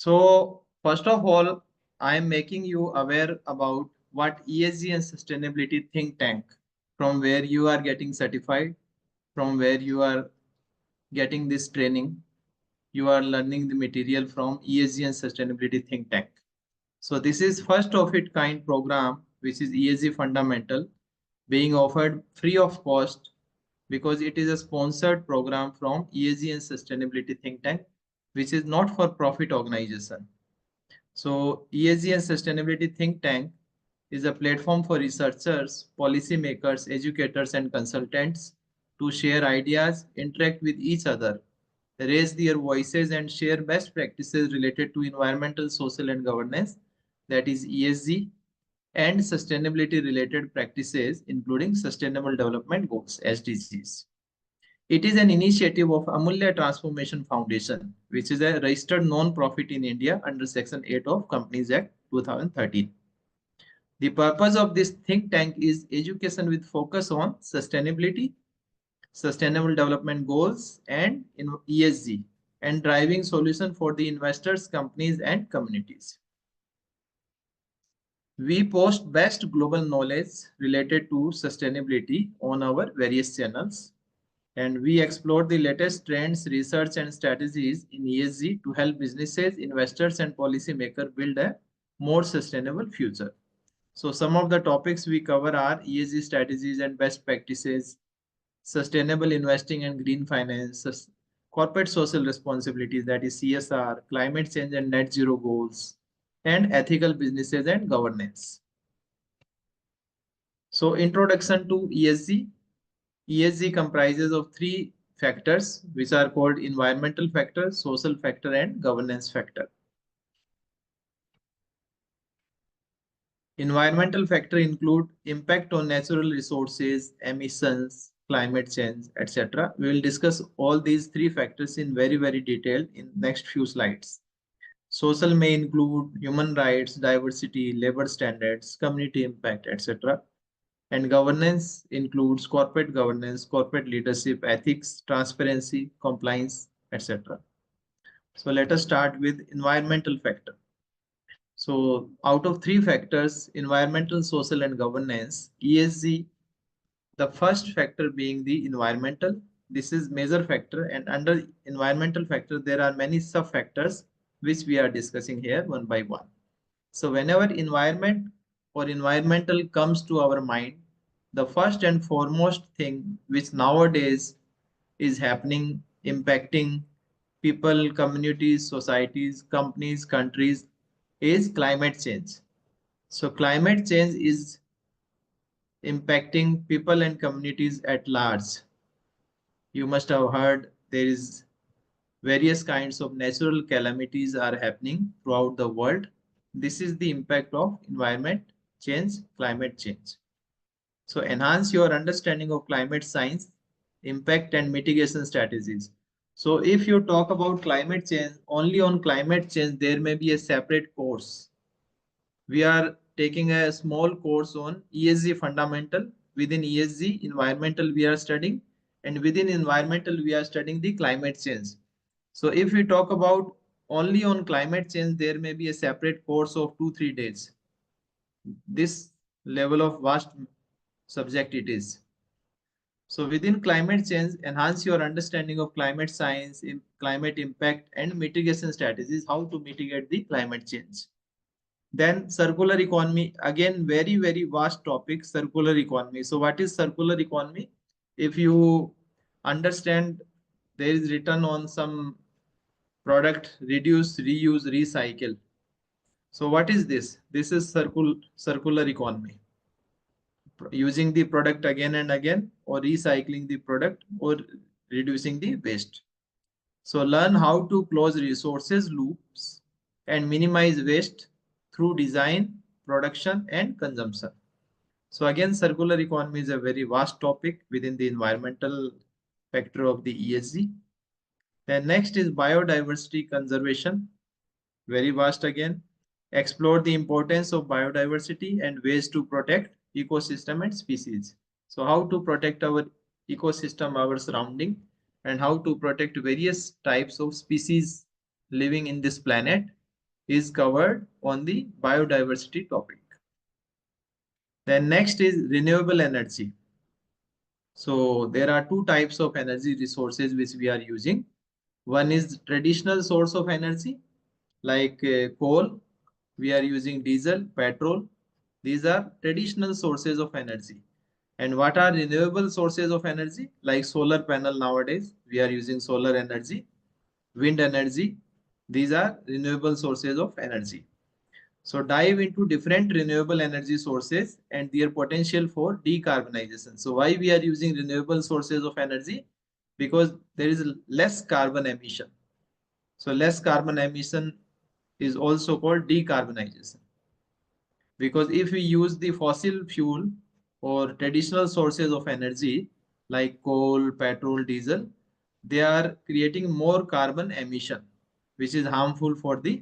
So first of all, I am making you aware about what ESG and sustainability think tank, from where you are getting certified, from where you are getting this training, you are learning the material from ESG and sustainability think tank. So this is first of its kind program, which is ESG Fundamental, being offered free of cost because it is a sponsored program from ESG and sustainability think tank, which is not for profit organization. So ESG and sustainability think tank is a platform for researchers, policymakers, educators, and consultants to share ideas, interact with each other, raise their voices, and share best practices related to environmental, social, and governance, that is ESG, and sustainability related practices, including Sustainable Development Goals, SDGs. It is an initiative of Amulya Transformation Foundation, which is a registered non-profit in India under Section 8 of Companies Act 2013. The purpose of this think tank is education with focus on sustainability, sustainable development goals, and ESG, and driving solution for the investors, companies, and communities. We post best global knowledge related to sustainability on our various channels, and we explore the latest trends, research, and strategies in ESG to help businesses, investors, and policymakers build a more sustainable future. So some of the topics we cover are ESG strategies and best practices, sustainable investing and green finance, corporate social responsibilities, that is CSR, climate change and net zero goals, and ethical businesses and governance. So introduction to ESG. ESG comprises of three factors, which are called environmental factor, social factor, and governance factor. Environmental factor include impact on natural resources, emissions, climate change, etc. We will discuss all these three factors in very detail in next few slides. Social may include human rights, diversity, labor standards, community impact, etc. And governance includes corporate governance, corporate leadership, ethics, transparency, compliance, etc. So let us start with environmental factor. So out of three factors, environmental, social, and governance, ESG, the first factor being the environmental, this is major factor, and under environmental factor, there are many sub factors which we are discussing here one by one. So whenever environment or environmental comes to our mind, the first and foremost thing which nowadays is happening, impacting people, communities, societies, companies, countries, is climate change. So climate change is impacting people and communities at large. You must have heard there is various kinds of natural calamities are happening throughout the world. This is the impact of environment change, climate change. So enhance your understanding of climate science, impact and mitigation strategies. So if you talk about climate change, only on climate change, there may be a separate course. We are taking a small course on ESG fundamental. Within ESG, environmental we are studying, and within environmental we are studying the climate change. So if we talk about only on climate change, there may be a separate course of 2-3 days. This level of vast subject it is. So within climate change, enhance your understanding of climate science, climate impact and mitigation strategies, how to mitigate the climate change. Then circular economy, again, very vast topic, circular economy. So what is circular economy? If you understand, there is written on some product, reduce, reuse, recycle. So what is this? This is circular economy. Using the product again and again, or recycling the product, or reducing the waste. So learn how to close resources loops and minimize waste through design, production, and consumption. So again, circular economy is a very vast topic within the environmental factor of the ESG. Then next is biodiversity conservation. Very vast again. Explore the importance of biodiversity and ways to protect ecosystem and species. So how to protect our ecosystem, our surrounding, and how to protect various types of species living in this planet, is covered on the biodiversity topic. Then next is renewable energy. So there are two types of energy resources which we are using. One is traditional source of energy like coal. We are using diesel, petrol. These are traditional sources of energy. And what are renewable sources of energy? Like solar panel nowadays, we are using solar energy, wind energy. These are renewable sources of energy. So dive into different renewable energy sources and their potential for decarbonization. So why we are using renewable sources of energy? Because there is less carbon emission. So less carbon emission is also called decarbonization. Because if we use the fossil fuel or traditional sources of energy like coal, petrol, diesel, they are creating more carbon emission, which is harmful for the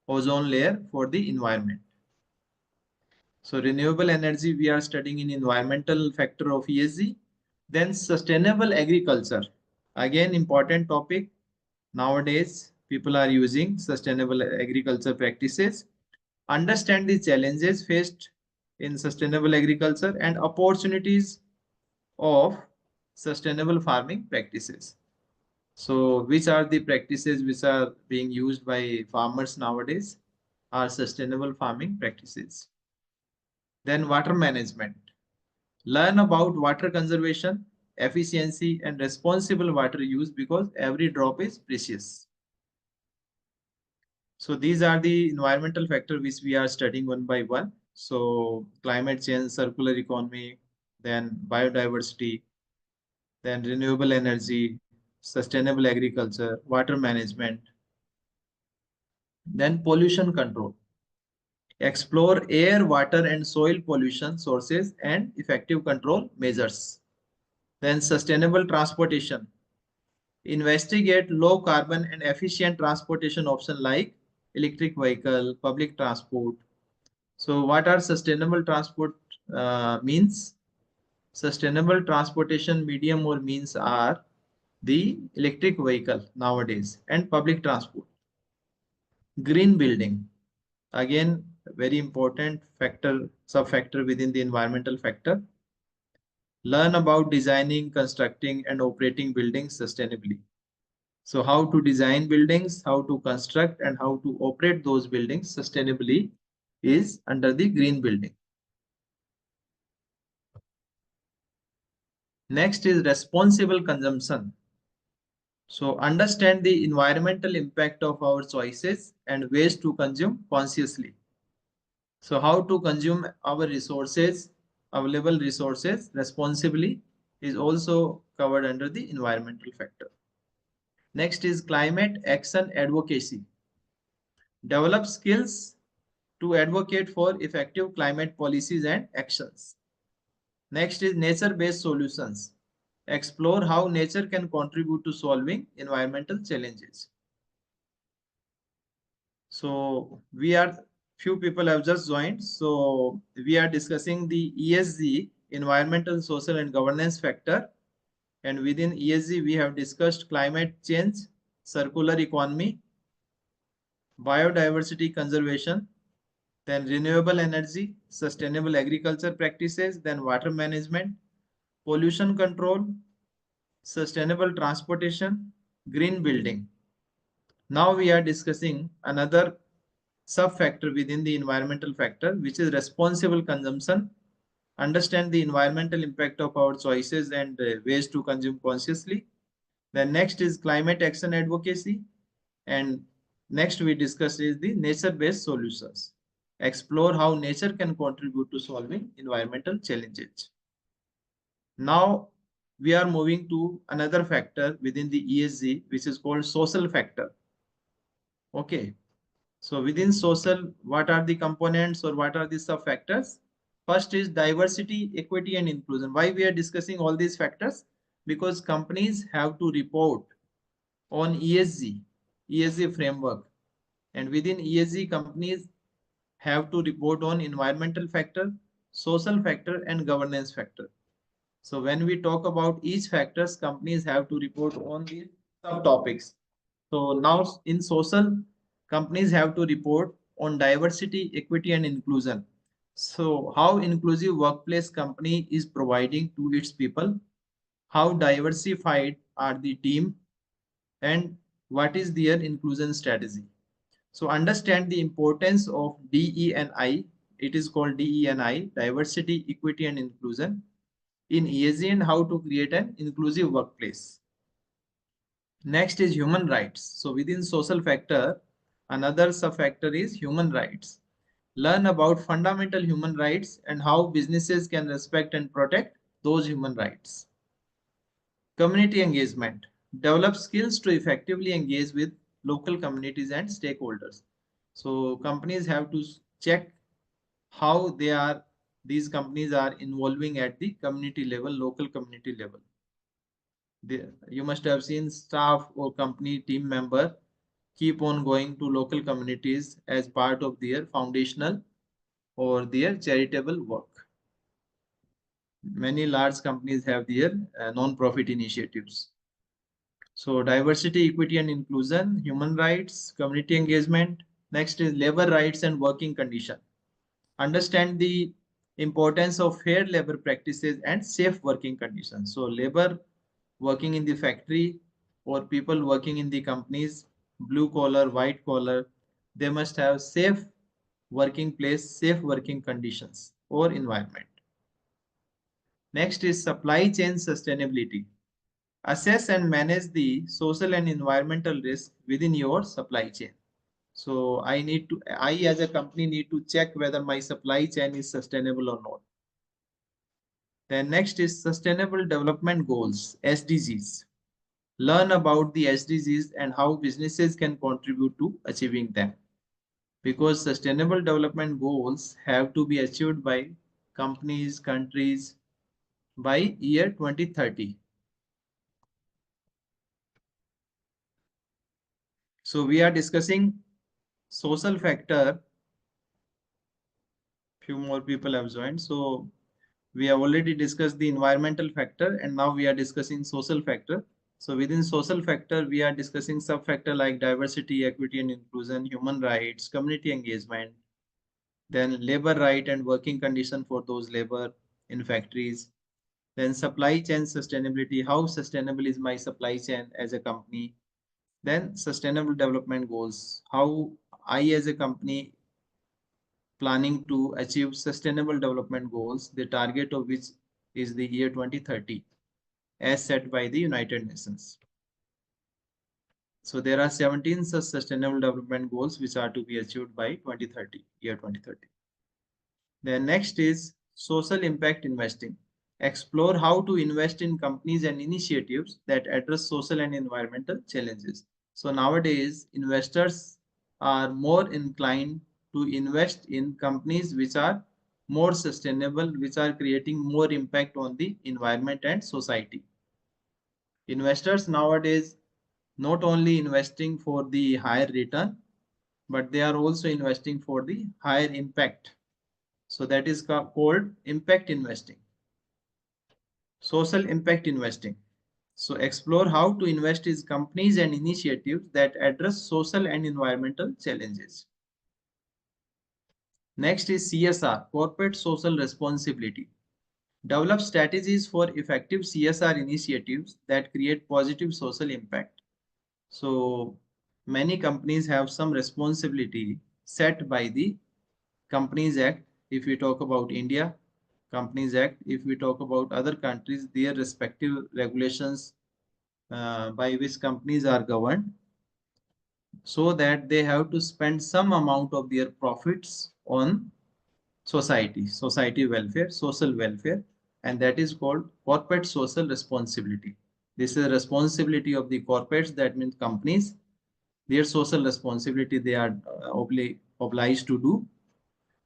ozone layer for the environment. So renewable energy we are studying in environmental factor of ESG. Then sustainable agriculture. Again, important topic. Nowadays, people are using sustainable agriculture practices. Understand the challenges faced in sustainable agriculture and opportunities of sustainable farming practices. So, which are the practices which are being used by farmers nowadays? Are sustainable farming practices. Then water management. Learn about water conservation, efficiency, and responsible water use because every drop is precious. So these are the environmental factors which we are studying one by one. So climate change, circular economy, then biodiversity, then renewable energy, sustainable agriculture, water management, then pollution control. Explore air, water, and soil pollution sources and effective control measures. Then sustainable transportation. Investigate low carbon and efficient transportation options like electric vehicle, public transport. So what are sustainable transport means? Sustainable transportation medium or means are the electric vehicle nowadays and public transport. Green building. Again, very important factor, sub-factor within the environmental factor. Learn about designing, constructing, and operating buildings sustainably. So how to design buildings, how to construct, and how to operate those buildings sustainably is under the green building. Next is responsible consumption. So understand the environmental impact of our choices and ways to consume consciously. So how to consume our resources, available resources responsibly is also covered under the environmental factor. Next is climate action advocacy. Develop skills to advocate for effective climate policies and actions. Next is nature-based solutions. Explore how nature can contribute to solving environmental challenges. So we are few people have just joined. So we are discussing the ESG, environmental, social, and governance factor. And within ESG, we have discussed climate change, circular economy, biodiversity conservation, then renewable energy, sustainable agriculture practices, then water management, pollution control, sustainable transportation, green building. Now we are discussing another sub-factor within the environmental factor, which is responsible consumption. Understand the environmental impact of our choices and ways to consume consciously. Then next is climate action advocacy. And next we discuss is the nature-based solutions. Explore how nature can contribute to solving environmental challenges. Now we are moving to another factor within the ESG, which is called social factor. Okay. So within social, what are the components or what are the sub factors? First is diversity, equity, and inclusion. Why we are discussing all these factors? Because companies have to report on ESG framework. And within ESG, companies have to report on environmental factor, social factor, and governance factor. So when we talk about each factors, companies have to report on the subtopics. So now in social, companies have to report on diversity, equity, and inclusion. So, how inclusive workplace company is providing to its people, how diversified are the team, and what is their inclusion strategy. So, understand the importance of DE&I. It is called DE&I, diversity, equity, and inclusion in ESG, and how to create an inclusive workplace. Next is human rights. So within social factor, another sub-factor is human rights. Learn about fundamental human rights and how businesses can respect and protect those human rights. Community engagement. Develop skills to effectively engage with local communities and stakeholders. So companies have to check how these companies are involving at the community level, local community level. You must have seen staff or company team member keep on going to local communities as part of their foundational or their charitable work. Many large companies have their non-profit initiatives. So diversity, equity and inclusion, human rights, community engagement. Next is labor rights and working condition. Understand the importance of fair labor practices and safe working conditions. So labor working in the factory or people working in the companies, blue collar, white collar, they must have safe working place, safe working conditions or environment. Next is supply chain sustainability. Assess and manage the social and environmental risk within your supply chain. So I as a company need to check whether my supply chain is sustainable or not. Then next is sustainable development goals, SDGs. Learn about the SDGs and how businesses can contribute to achieving them. Because sustainable development goals have to be achieved by companies, countries by year 2030. So we are discussing social factor. Few more people have joined. So we have already discussed the environmental factor and now we are discussing social factor. So within social factor, we are discussing sub-factor like diversity, equity and inclusion, human rights, community engagement, then labor right and working condition for those labor in factories, then supply chain sustainability, how sustainable is my supply chain as a company, then sustainable development goals, how I as a company planning to achieve sustainable development goals, the target of which is the year 2030 as set by the United Nations. So there are 17 such sustainable development goals which are to be achieved by 2030, year 2030. Then next is social impact investing. Explore how to invest in companies and initiatives that address social and environmental challenges. So nowadays, investors are more inclined to invest in companies which are more sustainable, which are creating more impact on the environment and society. Investors nowadays not only investing for the higher return, but they are also investing for the higher impact. So that is called impact investing. Social impact investing. So explore how to invest in companies and initiatives that address social and environmental challenges. Next is CSR, corporate social responsibility. Develop strategies for effective CSR initiatives that create positive social impact. So many companies have some responsibility set by the Companies Act. If we talk about India, Companies Act. If we talk about other countries, their respective regulations by which companies are governed, so that they have to spend some amount of their profits on society welfare, social welfare, and that is called corporate social responsibility. This is a responsibility of the corporates, that means companies, their social responsibility they are obliged to do.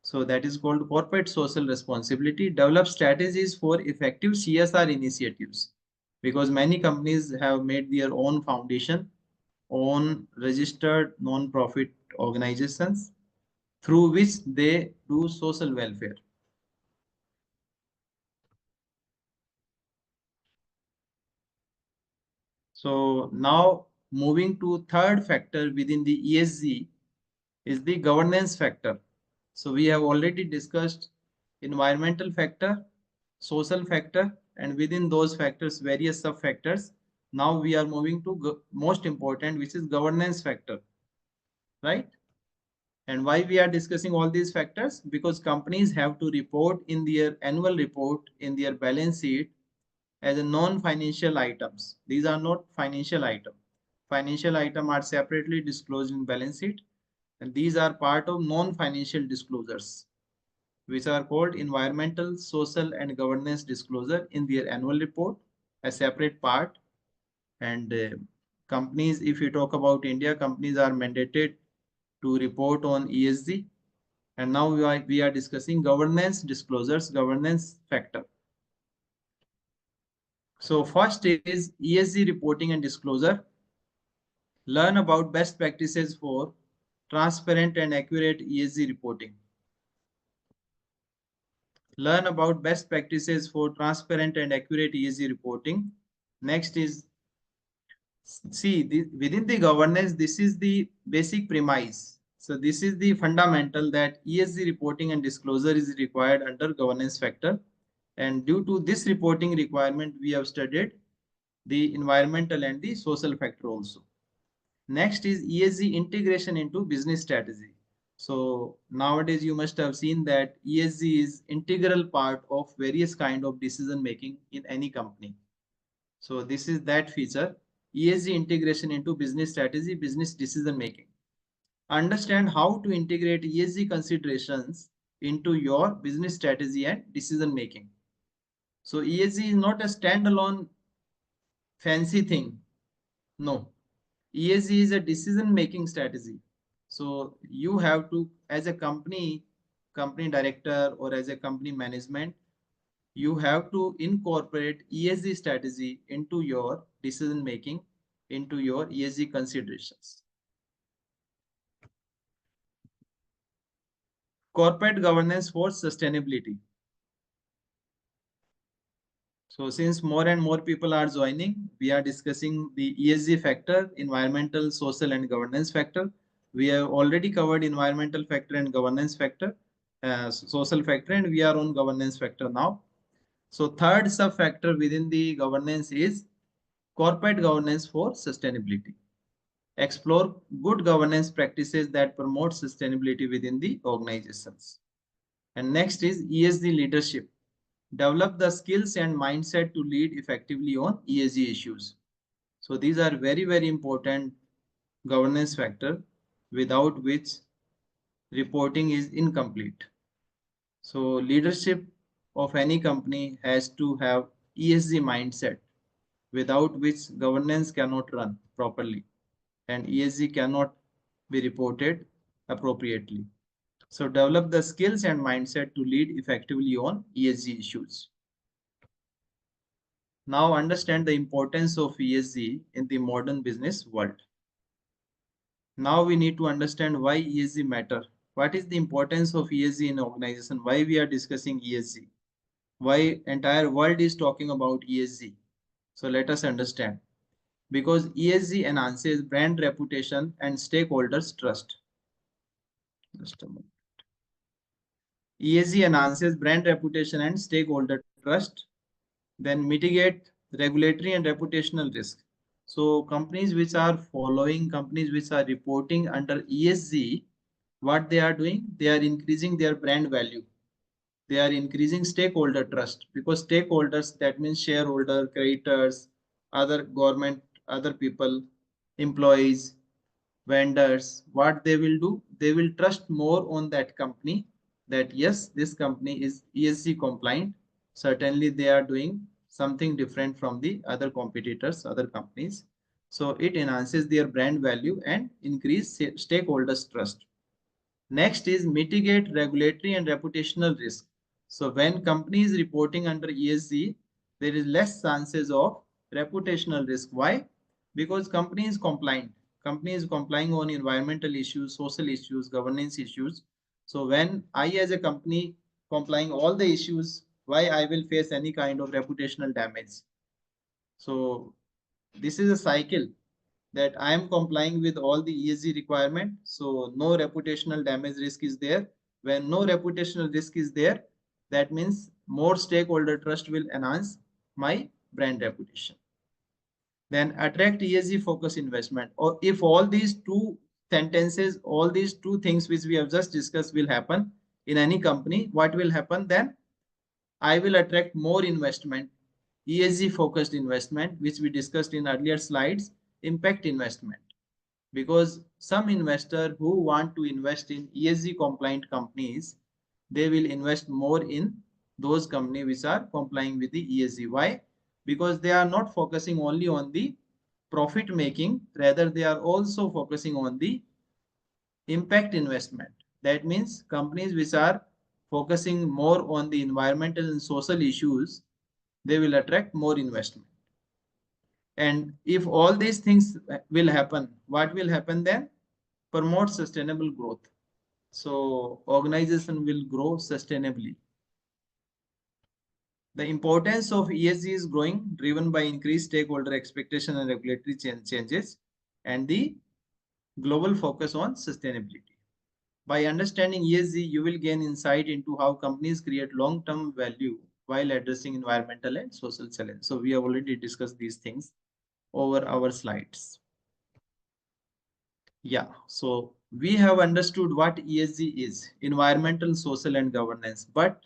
So that is called corporate social responsibility. Develop strategies for effective CSR initiatives, because many companies have made their own foundation, own registered non-profit organizations through which they do social welfare. So now moving to third factor within the ESG, is the governance factor. So we have already discussed environmental factor, social factor, and within those factors, various sub factors. Now we are moving to most important, which is governance factor, right? And why we are discussing all these factors? Because companies have to report in their annual report, in their balance sheet, as a non-financial items. These are not financial item. Financial item are separately disclosed in balance sheet, and these are part of non-financial disclosures, which are called environmental, social, and governance disclosure in their annual report, a separate part. And companies, if you talk about India, companies are mandated to report on ESG. And now we are discussing governance disclosures, governance factor. So first is ESG reporting and disclosure. Learn about best practices for transparent and accurate ESG reporting. Learn about best practices for transparent and accurate ESG reporting. Next is, see, within the governance, this is the basic premise. So this is the fundamental that ESG reporting and disclosure is required under governance factor. And due to this reporting requirement, we have studied the environmental and the social factor also. Next is ESG integration into business strategy. So nowadays you must have seen that ESG is integral part of various kind of decision making in any company. So this is that feature, ESG integration into business strategy, business decision making. Understand how to integrate ESG considerations into your business strategy and decision making. So ESG is not a standalone fancy thing. No, ESG is a decision making strategy. So you have to, as a company director or as a company management, you have to incorporate ESG strategy into your decision making, into your ESG considerations. Corporate governance for sustainability. So since more and more people are joining, we are discussing the ESG factor, environmental, social, and governance factor. We have already covered environmental factor and governance factor, social factor, and we are on governance factor now. So third sub factor within the governance is corporate governance for sustainability. Explore good governance practices that promote sustainability within the organizations. And next is ESG leadership. Develop the skills and mindset to lead effectively on ESG issues. So these are very, very important governance factor without which reporting is incomplete. So leadership of any company has to have ESG mindset, without which governance cannot run properly and ESG cannot be reported appropriately. So develop the skills and mindset to lead effectively on ESG issues. Now understand the importance of ESG in the modern business world. Now we need to understand why ESG matter. What is the importance of ESG in organization? Why we are discussing ESG? Why entire world is talking about ESG? So let us understand. Because ESG enhances brand reputation and stakeholders trust. Just a moment. ESG enhances brand reputation and stakeholder trust, then mitigate regulatory and reputational risk. So companies which are following, companies which are reporting under ESG, what they are doing, they are increasing their brand value. They are increasing stakeholder trust, because stakeholders, that means shareholder, creditors, other government, other people, employees, vendors, what they will do, they will trust more on that company, that yes, this company is ESG compliant. Certainly they are doing something different from the other competitors, other companies. So it enhances their brand value and increase stakeholders trust. Next is mitigate regulatory and reputational risk. So when company is reporting under ESG, there is less chances of reputational risk. Why? Because company is compliant. Company is complying on environmental issues, social issues, governance issues. So when I as a company complying all the issues, why I will face any kind of reputational damage? So this is a cycle. that I am complying with all the ESG requirement. So no reputational damage risk is there. When no reputational risk is there, that means more stakeholder trust will enhance my brand reputation. Then attract ESG focus investment. Or if all these two sentences, all these two things which we have just discussed will happen in any company, what will happen then? I will attract more investment, ESG focused investment, which we discussed in earlier slides, impact investment. Because some investor who want to invest in ESG compliant companies, they will invest more in those companies which are complying with the ESG. Why? Because they are not focusing only on the profit making, rather they are also focusing on the impact investment. That means companies which are focusing more on the environmental and social issues, they will attract more investment. And if all these things will happen, what will happen then? Promote sustainable growth. So organization will grow sustainably. The importance of ESG is growing, driven by increased stakeholder expectation and regulatory changes and the global focus on sustainability. By understanding ESG, you will gain insight into how companies create long-term value while addressing environmental and social challenges. So we have already discussed these things over our slides. Yeah, so we have understood what ESG is, environmental, social, and governance. But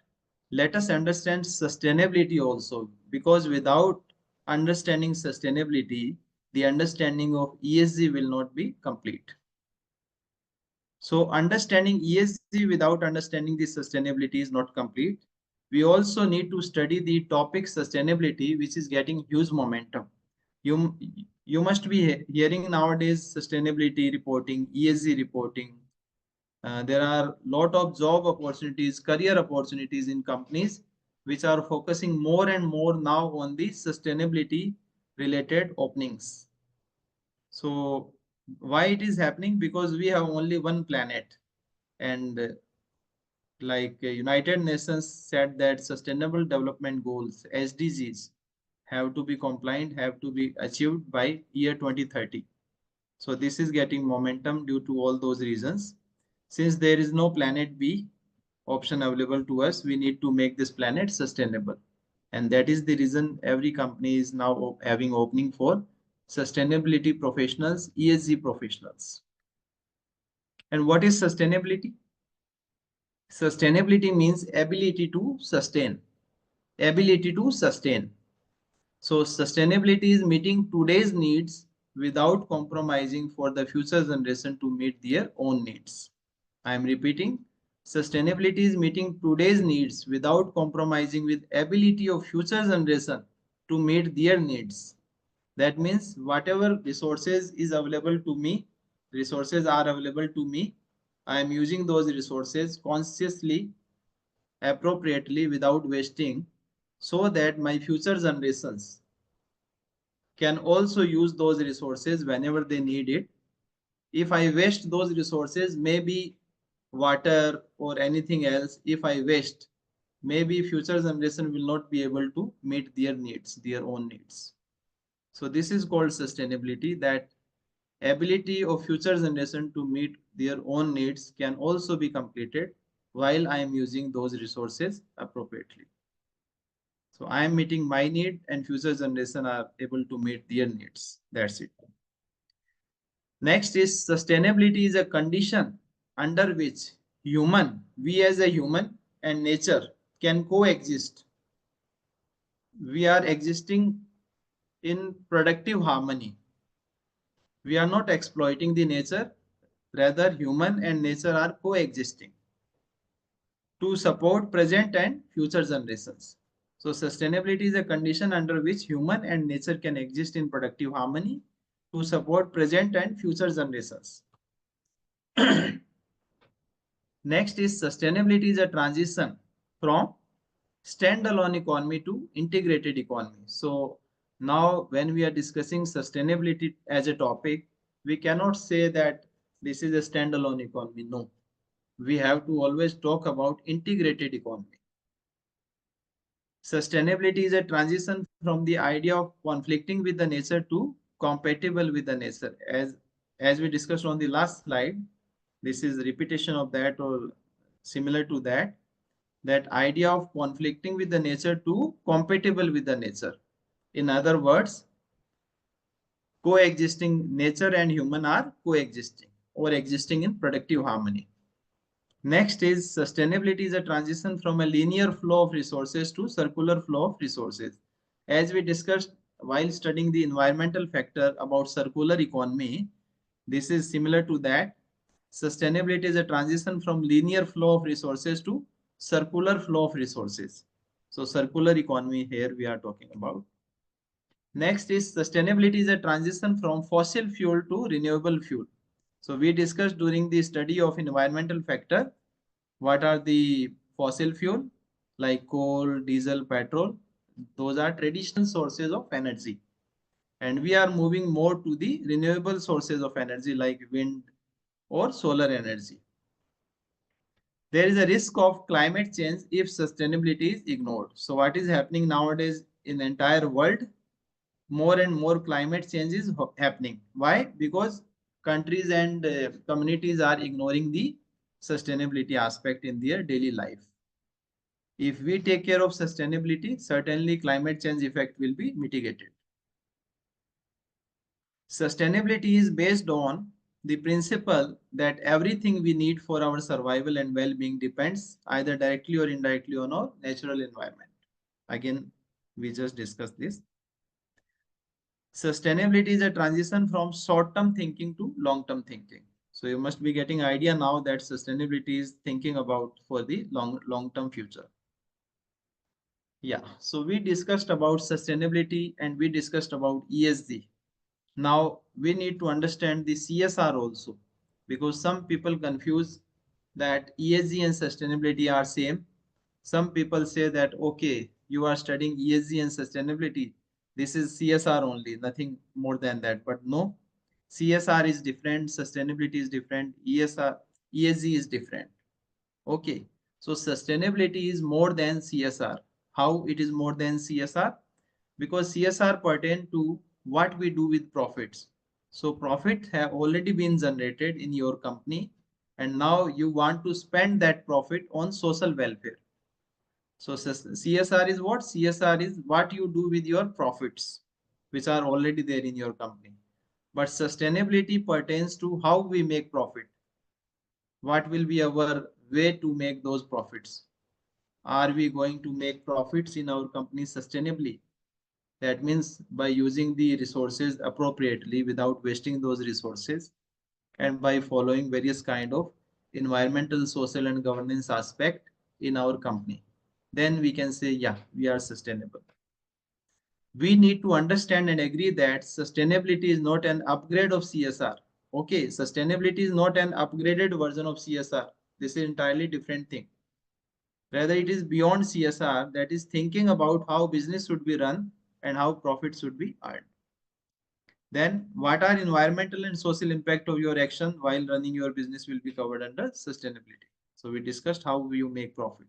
let us understand sustainability also, because without understanding sustainability, the understanding of ESG will not be complete. So understanding ESG without understanding the sustainability is not complete. We also need to study the topic sustainability, which is getting huge momentum. You, you must be hearing nowadays sustainability reporting, ESG reporting. There are lot of job opportunities, career opportunities in companies which are focusing more and more now on the sustainability related openings. So why it is happening? Because we have only one planet, and like United Nations said that Sustainable Development Goals (SDGs) have to be compliant, have to be achieved by year 2030. So this is getting momentum due to all those reasons. Since there is no planet B option available to us, we need to make this planet sustainable. And that is the reason every company is now having opening for sustainability professionals, ESG professionals. And what is sustainability? Sustainability means ability to sustain. Ability to sustain. So sustainability is meeting today's needs without compromising for the future generation to meet their own needs. I am repeating, sustainability is meeting today's needs without compromising with ability of future generation to meet their needs. That means whatever resources is available to me, resources are available to me, I am using those resources consciously, appropriately, without wasting, so that my future generations can also use those resources whenever they need it. If I waste those resources, maybe water or anything else, if I waste, maybe future generation will not be able to meet their needs, their own needs. So this is called sustainability, that ability of future generation to meet their own needs can also be completed while I am using those resources appropriately. So I am meeting my need and future generation are able to meet their needs. That's it. Next is sustainability is a condition under which we as a human and nature can coexist. We are existing in productive harmony. We are not exploiting the nature, rather human and nature are coexisting to support present and future generations. So sustainability is a condition under which human and nature can exist in productive harmony to support present and future generations. Next is sustainability is a transition from standalone economy to integrated economy. So now when we are discussing sustainability as a topic, we cannot say that this is a standalone economy. No, we have to always talk about integrated economy. Sustainability is a transition from the idea of conflicting with the nature to compatible with the nature. As we discussed on the last slide, this is repetition of that or similar to that. That idea of conflicting with the nature to compatible with the nature. In other words, coexisting nature and human are coexisting or existing in productive harmony. Next is sustainability is a transition from a linear flow of resources to circular flow of resources. As we discussed while studying the environmental factor about circular economy, this is similar to that. Sustainability is a transition from linear flow of resources to circular flow of resources. So circular economy here we are talking about. Next is sustainability is a transition from fossil fuel to renewable fuel. So we discussed during the study of environmental factor, what are the fossil fuel like coal, diesel, petrol. Those are traditional sources of energy. And we are moving more to the renewable sources of energy like wind or solar energy. There is a risk of climate change if sustainability is ignored. So what is happening nowadays in the entire world? More and more climate change is happening. Why? Because countries and communities are ignoring the sustainability aspect in their daily life. If we take care of sustainability, certainly climate change effect will be mitigated. Sustainability is based on the principle that everything we need for our survival and well-being depends either directly or indirectly on our natural environment. Again, we just discussed this. Sustainability is a transition from short-term thinking to long-term thinking. So you must be getting idea now that sustainability is thinking about for the long-term future. Yeah, so we discussed about sustainability and we discussed about ESG. Now we need to understand the CSR also, because some people confuse that ESG and sustainability are same. Some people say that, okay, you are studying ESG and sustainability. This is CSR only, nothing more than that. But no, CSR is different, sustainability is different, ESG is different. Okay, so sustainability is more than CSR. How it is more than CSR? Because CSR pertain to what we do with profits. So profit have already been generated in your company and now you want to spend that profit on social welfare. So CSR is what? CSR is what you do with your profits, which are already there in your company. But sustainability pertains to how we make profit. What will be our way to make those profits? Are we going to make profits in our company sustainably? That means by using the resources appropriately without wasting those resources and by following various kind of environmental, social and governance aspect in our company. Then we can say, yeah, we are sustainable. We need to understand and agree that sustainability is not an upgrade of CSR. Okay, sustainability is not an upgraded version of CSR. This is entirely different thing. Rather, it is beyond CSR, that is thinking about how business should be run and how profit should be earned. Then, what are environmental and social impact of your action while running your business will be covered under sustainability. So we discussed how you make profit.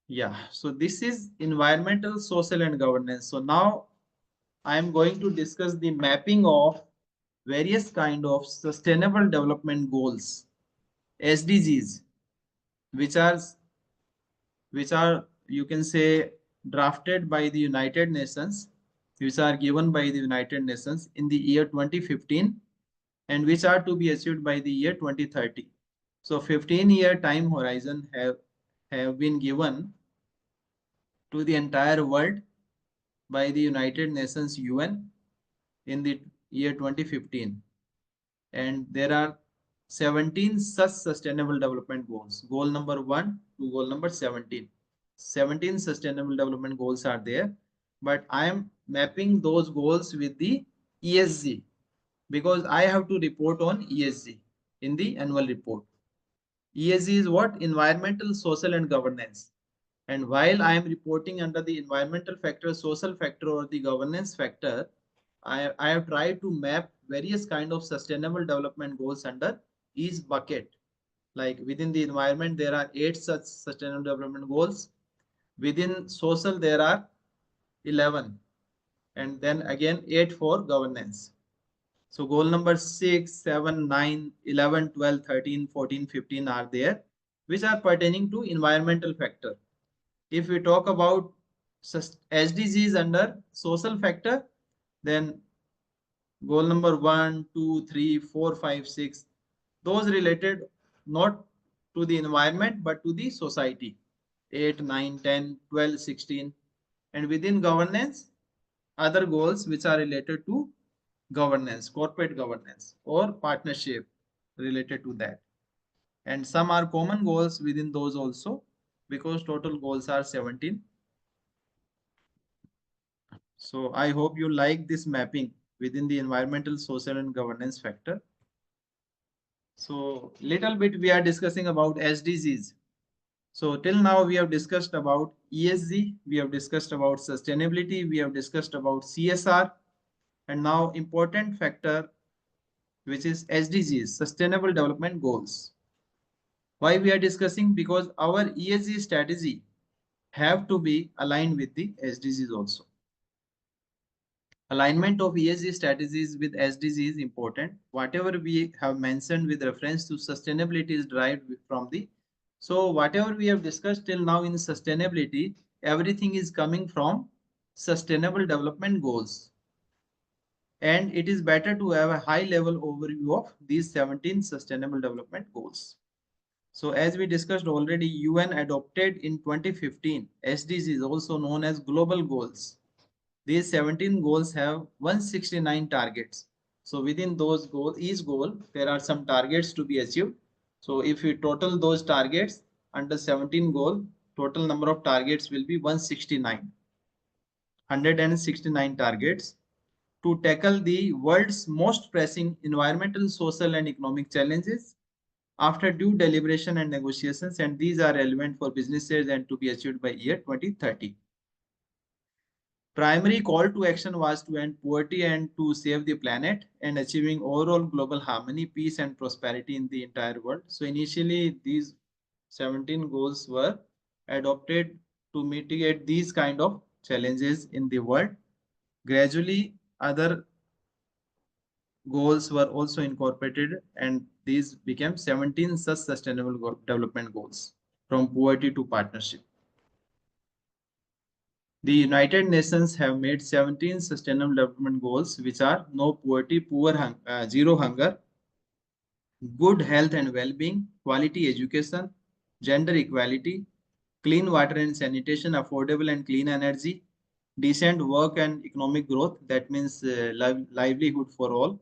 Yeah, so this is environmental, social and governance. So now I am going to discuss the mapping of various kind of sustainable development goals, SDGs, which are you can say drafted by the United Nations, which are given by the United Nations in the year 2015 and which are to be achieved by the year 2030. So 15-year time horizon have been given to the entire world by the United Nations UN in the year 2015. And there are 17 such sustainable development goals. Goal number 1 to goal number 17. 17 sustainable development goals are there, but I am mapping those goals with the ESG because I have to report on ESG in the annual report. ESG is what? Environmental, social and governance. And while I am reporting under the environmental factor, social factor or the governance factor, I have tried to map various kind of sustainable development goals under each bucket. Like within the environment, there are 8 such sustainable development goals. Within social, there are 11. and then again 8 for governance. So goal number 6, 7, 9, 11, 12, 13, 14, 15 are there, which are pertaining to environmental factor. If we talk about SDGs under social factor, then goal number 1, 2, 3, 4, 5, 6, those related not to the environment but to the society. 8, 9, 10, 12, 16. And within governance, other goals which are related to governance, corporate governance, or partnership related to that. And some are common goals within those also, because total goals are 17. So I hope you like this mapping within the environmental, social, and governance factor. So little bit we are discussing about SDGs. So till now we have discussed about ESG, we have discussed about sustainability, we have discussed about CSR, and now important factor which is SDGs, Sustainable Development Goals. Why we are discussing? Because our ESG strategy have to be aligned with the SDGs also. Alignment of ESG strategies with SDG is important. Whatever we have mentioned with reference to sustainability is derived from the. So whatever we have discussed till now in sustainability, everything is coming from Sustainable Development Goals. And it is better to have a high level overview of these 17 Sustainable Development Goals. So as we discussed already, UN adopted in 2015 SDGs, also known as Global Goals. These 17 goals have 169 targets. So within those goals, each goal, there are some targets to be achieved. So if we total those targets under 17 goal, total number of targets will be 169. 169 targets to tackle the world's most pressing environmental, social, and economic challenges after due deliberation and negotiations, and these are relevant for businesses and to be achieved by year 2030. Primary call to action was to end poverty and to save the planet and achieving overall global harmony, peace, and prosperity in the entire world. So initially, these 17 goals were adopted to mitigate these kind of challenges in the world. Gradually, other goals were also incorporated, and these became 17 such sustainable development goals from poverty to partnership. The United Nations have made 17 sustainable development goals, which are no poverty, zero hunger, good health and well-being, quality education, gender equality, clean water and sanitation, affordable and clean energy, decent work and economic growth. That means livelihood for all.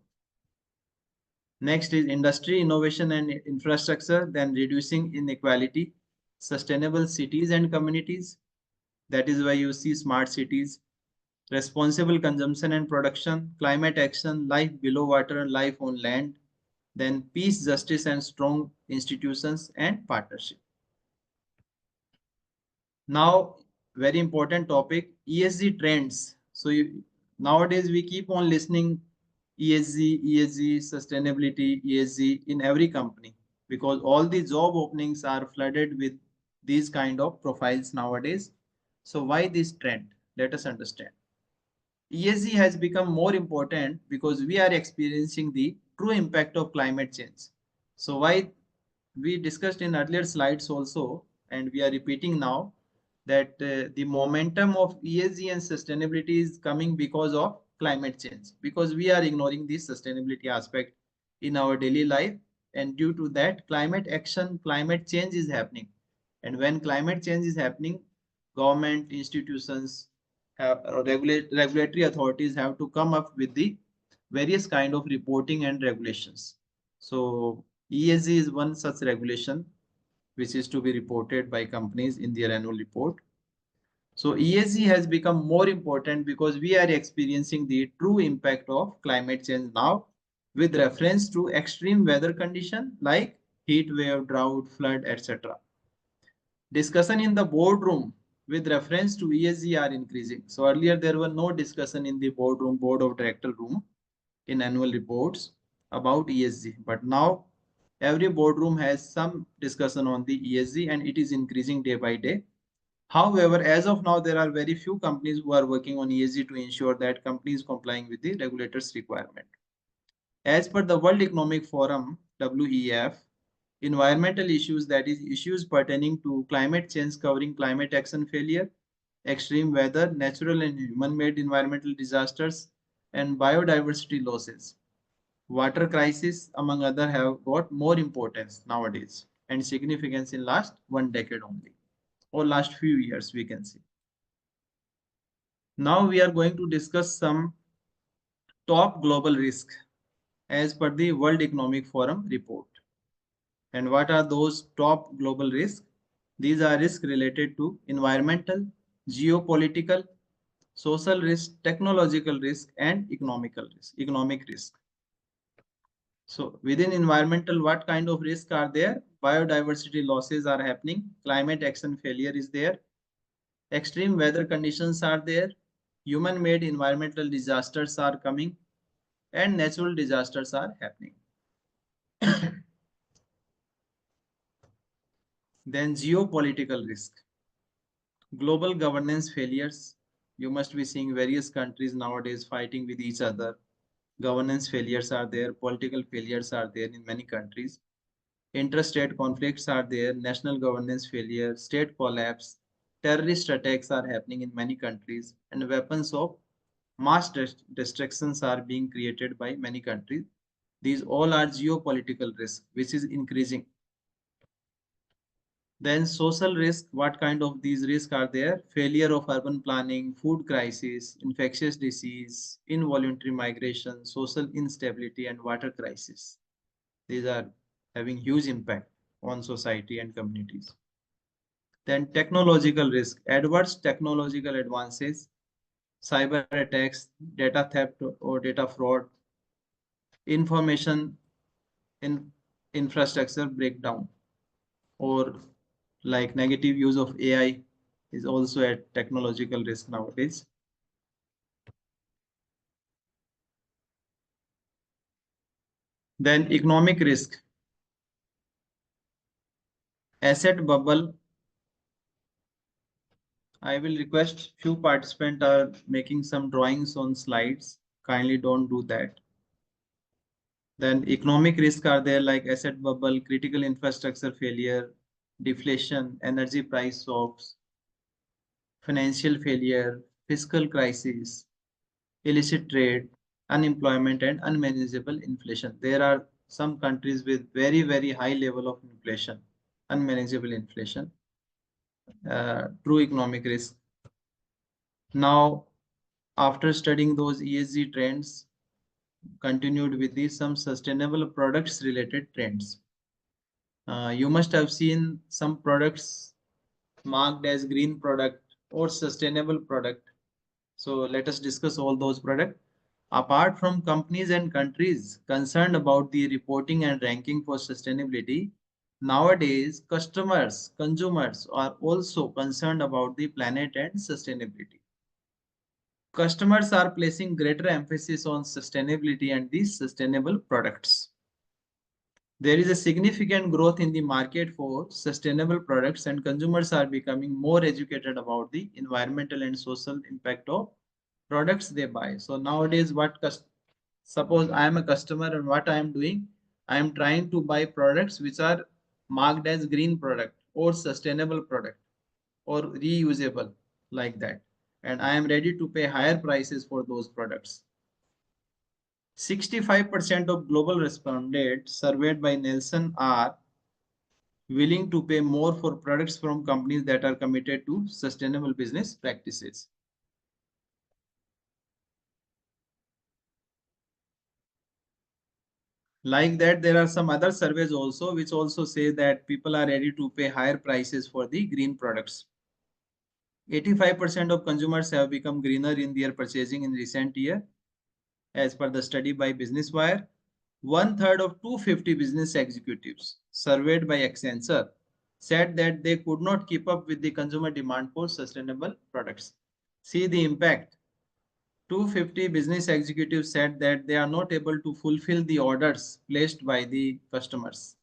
Next is industry, innovation and infrastructure, then reducing inequality, sustainable cities and communities. That is why you see smart cities, responsible consumption and production, climate action, life below water and life on land, then peace, justice, and strong institutions and partnership. Now, very important topic, ESG trends. So nowadays we keep on listening ESG, sustainability, ESG in every company, because all the job openings are flooded with these kind of profiles nowadays. So why this trend? Let us understand. ESG has become more important because we are experiencing the true impact of climate change. So why we discussed in earlier slides also, and we are repeating now, that the momentum of ESG and sustainability is coming because of climate change, because we are ignoring this sustainability aspect in our daily life, and due to that climate action, climate change is happening. And when climate change is happening, government institutions have regulatory authorities have to come up with the various kind of reporting and regulations. So ESG is one such regulation which is to be reported by companies in their annual report. So ESG has become more important because we are experiencing the true impact of climate change now, with reference to extreme weather condition like heat wave, drought, flood, etc. Discussion in the boardroom with reference to ESG are increasing. So earlier there were no discussion in the boardroom, board of director room, in annual reports about ESG. But now every boardroom has some discussion on the ESG, and it is increasing day by day. However, as of now, there are very few companies who are working on ESG to ensure that companies complying with the regulators' requirement. As per the World Economic Forum, WEF, environmental issues, that is issues pertaining to climate change covering climate action failure, extreme weather, natural and human-made environmental disasters, and biodiversity losses. Water crisis, among other, have got more importance nowadays and significance in last 1 decade only, or last few years we can see. Now we are going to discuss some top global risks as per the World Economic Forum report. And what are those top global risks? These are risks related to environmental, geopolitical, social risk, technological risk, and economic risk. So within environmental, what kind of risks are there? Biodiversity losses are happening, climate action failure is there, extreme weather conditions are there, human-made environmental disasters are coming, and natural disasters are happening. Then geopolitical risk, global governance failures. You must be seeing various countries nowadays fighting with each other. Governance failures are there, political failures are there in many countries. Interstate conflicts are there, national governance failure, state collapse, terrorist attacks are happening in many countries, and weapons of mass destructions are being created by many countries. These all are geopolitical risk, which is increasing. Then social risk, what kind of these risks are there? Failure of urban planning, food crisis, infectious disease, involuntary migration, social instability, and water crisis. These are having huge impact on society and communities. Then technological risk, adverse technological advances, cyber attacks, data theft or data fraud, information in infrastructure breakdown, or like negative use of AI is also a technological risk nowadays. Then economic risk, asset bubble. I will request few participants are making some drawings on slides. Kindly don't do that. Then economic risk are there like asset bubble, critical infrastructure failure, deflation, energy price shocks, financial failure, fiscal crisis, illicit trade, unemployment, and unmanageable inflation. There are some countries with very, very high level of inflation, unmanageable inflation, true economic risk. Now, after studying those ESG trends, continued with these some sustainable products related trends. You must have seen some products marked as green product or sustainable product. So let us discuss all those products. Apart from companies and countries concerned about the reporting and ranking for sustainability, nowadays customers, consumers are also concerned about the planet and sustainability. Customers are placing greater emphasis on sustainability and these sustainable products. There is a significant growth in the market for sustainable products, and consumers are becoming more educated about the environmental and social impact of products they buy. So nowadays, suppose I am a customer and what I am doing, I am trying to buy products which are marked as green product or sustainable product or reusable, like that, and I am ready to pay higher prices for those products. 65% of global respondents surveyed by Nielsen are willing to pay more for products from companies that are committed to sustainable business practices. Like that, there are some other surveys also which also say that people are ready to pay higher prices for the green products. 85% of consumers have become greener in their purchasing in recent year, as per the study by Business Wire. One third of 250 business executives surveyed by Accenture said that they could not keep up with the consumer demand for sustainable products. See the impact. 250 business executives said that they are not able to fulfill the orders placed by the customers.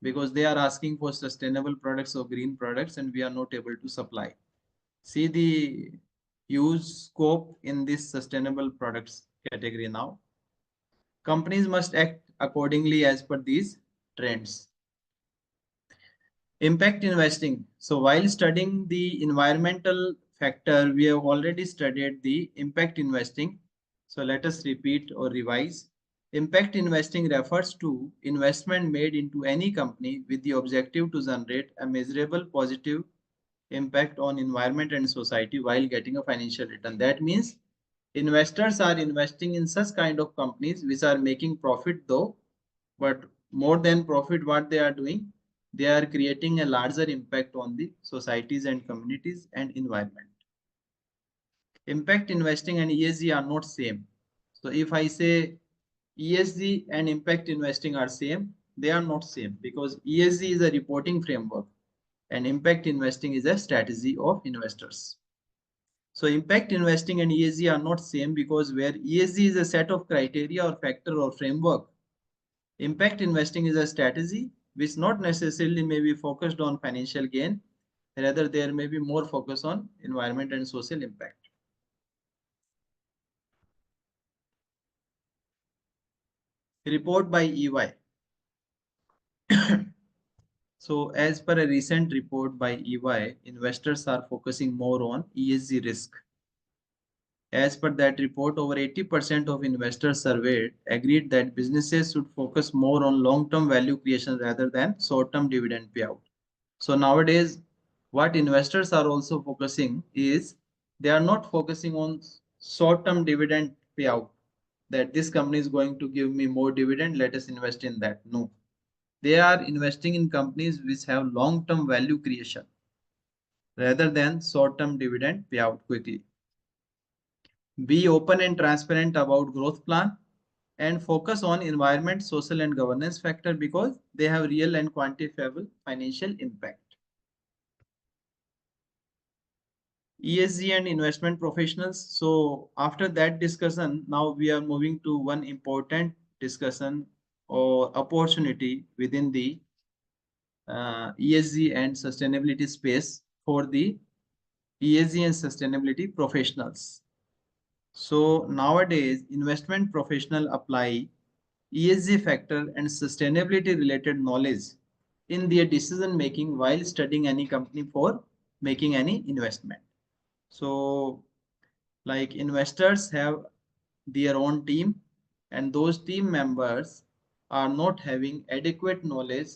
because they are asking for sustainable products or green products and we are not able to supply. See the huge scope in this sustainable products category now. Companies must act accordingly as per these trends. Impact investing. So while studying the environmental factor, we have already studied the impact investing. So let us repeat or revise. Impact investing refers to investment made into any company with the objective to generate a measurable positive impact on environment and society while getting a financial return. That means investors are investing in such kind of companies which are making profit though, but more than profit, what they are doing, they are creating a larger impact on the societies and communities and environment. Impact investing and ESG are not same. So if I say ESG and impact investing are same, they are not same because ESG is a reporting framework and impact investing is a strategy of investors. So impact investing and ESG are not same because where ESG is a set of criteria or factor or framework, impact investing is a strategy which not necessarily may be focused on financial gain, rather there may be more focus on environment and social impact. Report by EY. So as per a recent report by EY, investors are focusing more on ESG risk. As per that report, over 80% of investors surveyed agreed that businesses should focus more on long-term value creation rather than short-term dividend payout. So nowadays, what investors are also focusing is they are not focusing on short-term dividend payout, that this company is going to give me more dividend, let us invest in that. No, they are investing in companies which have long-term value creation rather than short-term dividend payout quickly. Be open and transparent about growth plan and focus on environment, social and governance factor because they have real and quantifiable financial impact. ESG and investment professionals. So after that discussion, now we are moving to one important discussion or opportunity within the ESG and sustainability space for the ESG and sustainability professionals. So nowadays, investment professional apply ESG factor and sustainability related knowledge in their decision making while studying any company for making any investment. So like investors have their own team and those team members are not having adequate knowledge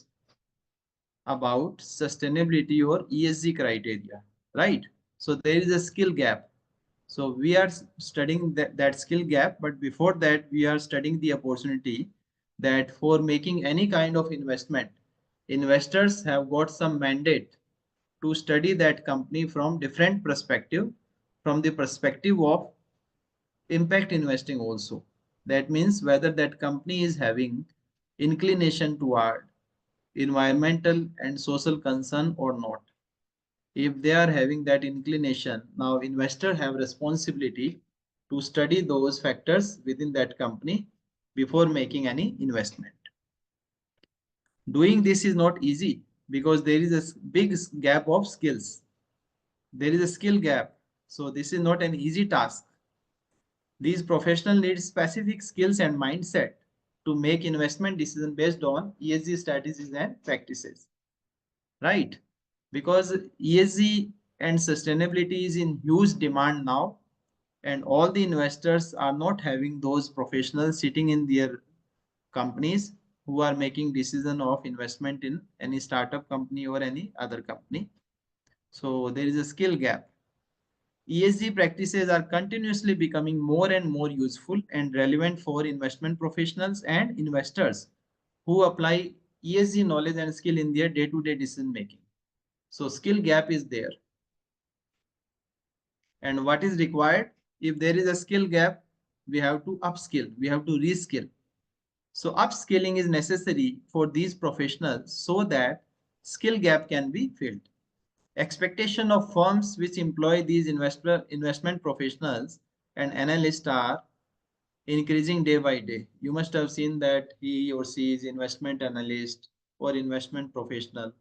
about sustainability or ESG criteria, right? So there is a skill gap. So we are studying that skill gap, but before that we are studying the opportunity that for making any kind of investment, investors have got some mandate to study that company from different perspective, from the perspective of impact investing also. That means whether that company is having inclination toward environmental and social concern or not. If they are having that inclination, now investors have responsibility to study those factors within that company before making any investment. Doing this is not easy because there is a big gap of skills. There is a skill gap. So this is not an easy task. These professionals need specific skills and mindset to make investment decisions based on ESG strategies and practices. Right? Because ESG and sustainability is in huge demand now, and all the investors are not having those professionals sitting in their companies who are making decision of investment in any startup company or any other company. So there is a skill gap. ESG practices are continuously becoming more and more useful and relevant for investment professionals and investors who apply ESG knowledge and skill in their day-to-day decision making. So skill gap is there. And what is required? If there is a skill gap, we have to upskill, we have to reskill. So upskilling is necessary for these professionals so that skill gap can be filled. Expectation of firms which employ these investment professionals and analysts are increasing day by day. You must have seen that he or she is investment analyst or investment professional.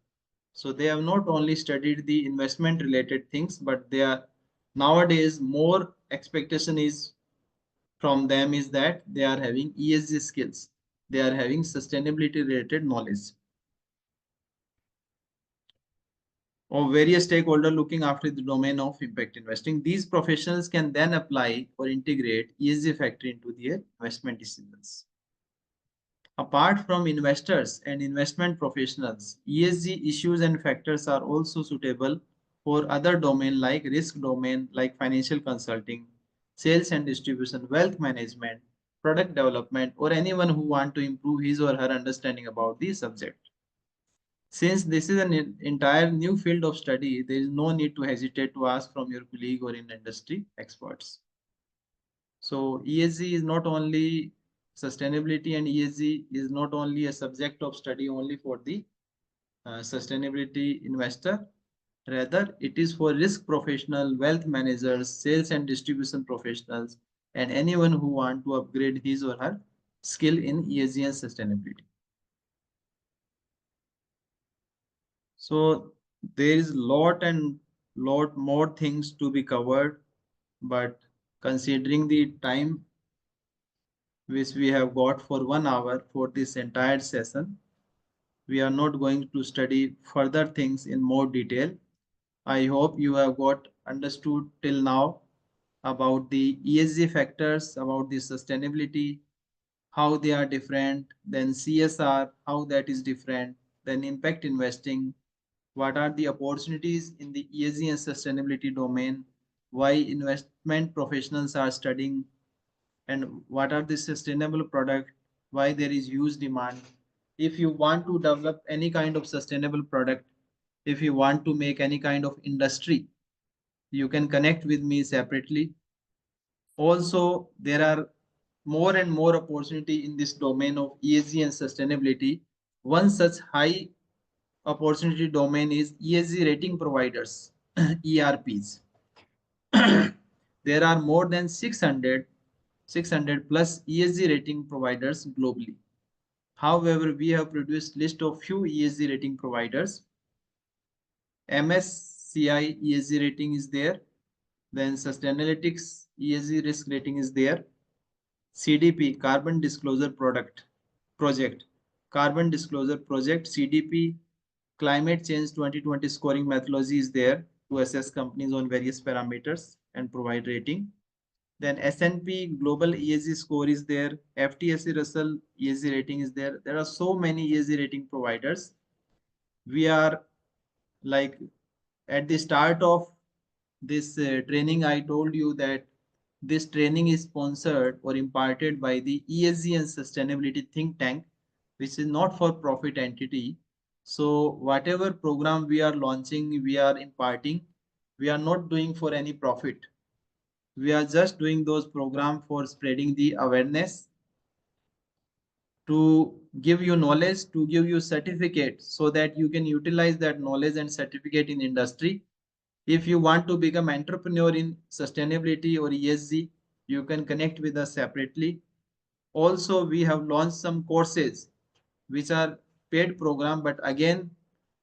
So they have not only studied the investment related things, but they are nowadays more expectation is from them is that they are having ESG skills. They are having sustainability related knowledge of various stakeholders looking after the domain of impact investing. These professionals can then apply or integrate ESG factor into their investment decisions. Apart from investors and investment professionals, ESG issues and factors are also suitable for other domain like risk domain like financial consulting, sales and distribution, wealth management, product development, or anyone who want to improve his or her understanding about the subject. Since this is an entire new field of study, there is no need to hesitate to ask from your colleague or in industry experts. So ESG is not only sustainability, and ESG is not only a subject of study only for the sustainability investor. Rather, it is for risk professional, wealth managers, sales and distribution professionals, and anyone who want to upgrade his or her skill in ESG and sustainability. So there is lot more things to be covered, but considering the time which we have got for 1 hour for this entire session, we are not going to study further things in more detail. I hope you have got understood till now about the ESG factors, about the sustainability, how they are different, then CSR, how that is different, then impact investing, what are the opportunities in the ESG and sustainability domain, why investment professionals are studying, and what are the sustainable product, why there is huge demand. If you want to develop any kind of sustainable product, if you want to make any kind of industry, you can connect with me separately. Also, there are more and more opportunity in this domain of ESG and sustainability. One such high opportunity domain is ESG rating providers, ERPs. There are more than 600 plus ESG rating providers globally. However, we have produced list of few ESG rating providers. MSCI ESG rating is there. Then Sustainalytics ESG risk rating is there. CDP Carbon Disclosure Project. Carbon Disclosure Project CDP Climate Change 2020 scoring methodology is there to assess companies on various parameters and provide rating. Then S&P Global ESG score is there. FTSE Russell ESG rating is there. There are so many ESG rating providers. We are like at the start of this training, I told you that this training is sponsored or imparted by the ESG and Sustainability Think Tank, which is not for profit entity. So whatever program we are launching, we are imparting, we are not doing for any profit. We are just doing those programs for spreading the awareness, to give you knowledge, to give you certificate so that you can utilize that knowledge and certificate in industry. If you want to become entrepreneur in sustainability or ESG, you can connect with us separately. Also, we have launched some courses which are paid program, but again,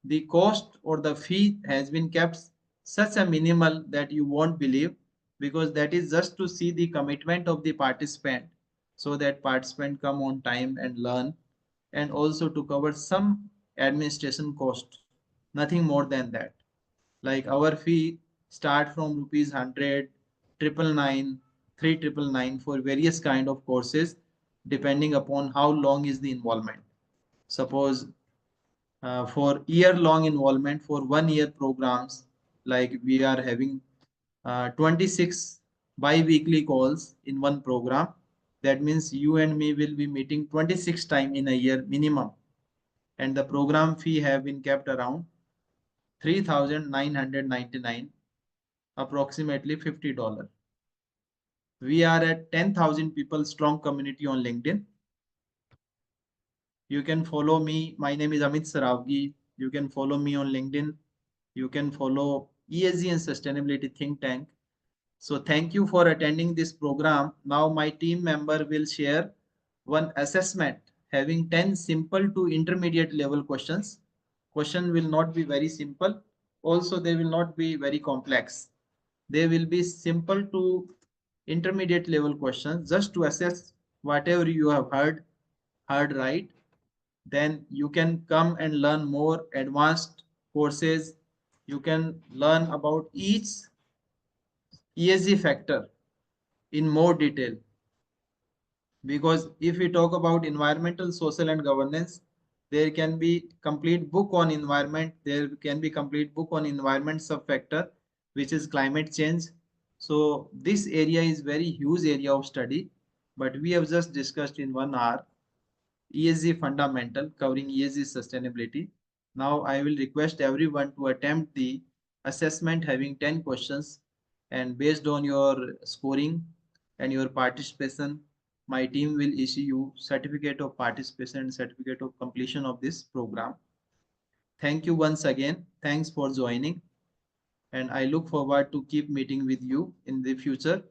the cost or the fee has been kept such a minimal that you won't believe, because that is just to see the commitment of the participant, so that participant come on time and learn, and also to cover some administration cost, nothing more than that. Like our fee start from rupees 100, 999, 3999 for various kind of courses, depending upon how long is the involvement. Suppose for year long involvement for 1 year programs, like we are having 26 bi-weekly calls in one program. That means you and me will be meeting 26 times in a year minimum, and the program fee have been kept around 3,999, approximately $50. We are at 10,000 people strong community on LinkedIn. You can follow me. My name is Amit Sarawagi. You can follow me on LinkedIn. You can follow ESG and Sustainability Think Tank. So thank you for attending this program. Now my team member will share one assessment, having 10 simple to intermediate level questions. Question will not be very simple. Also, they will not be very complex. They will be simple to intermediate level questions just to assess whatever you have heard right. Then you can come and learn more advanced courses. You can learn about each ESG factor in more detail. Because if we talk about environmental, social, and governance, there can be complete book on environment. There can be complete book on environment subfactor, which is climate change. So this area is very huge area of study, but we have just discussed in 1 hour ESG fundamental covering ESG sustainability. Now I will request everyone to attempt the assessment having 10 questions, and based on your scoring and your participation, my team will issue you certificate of participation and certificate of completion of this program. Thank you once again. Thanks for joining, and I look forward to keep meeting with you in the future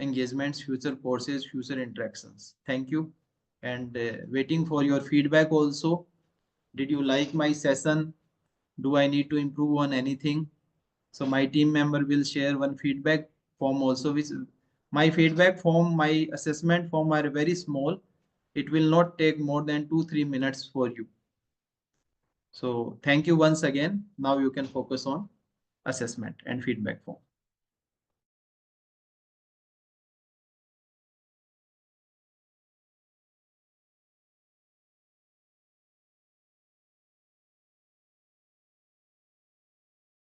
engagements, future courses, future interactions. Thank you, and waiting for your feedback also. Did you like my session? Do I need to improve on anything? So my team member will share one feedback form also, which my feedback form, my assessment form are very small. It will not take more than 2-3 minutes for you. So thank you once again. Now you can focus on assessment and feedback form.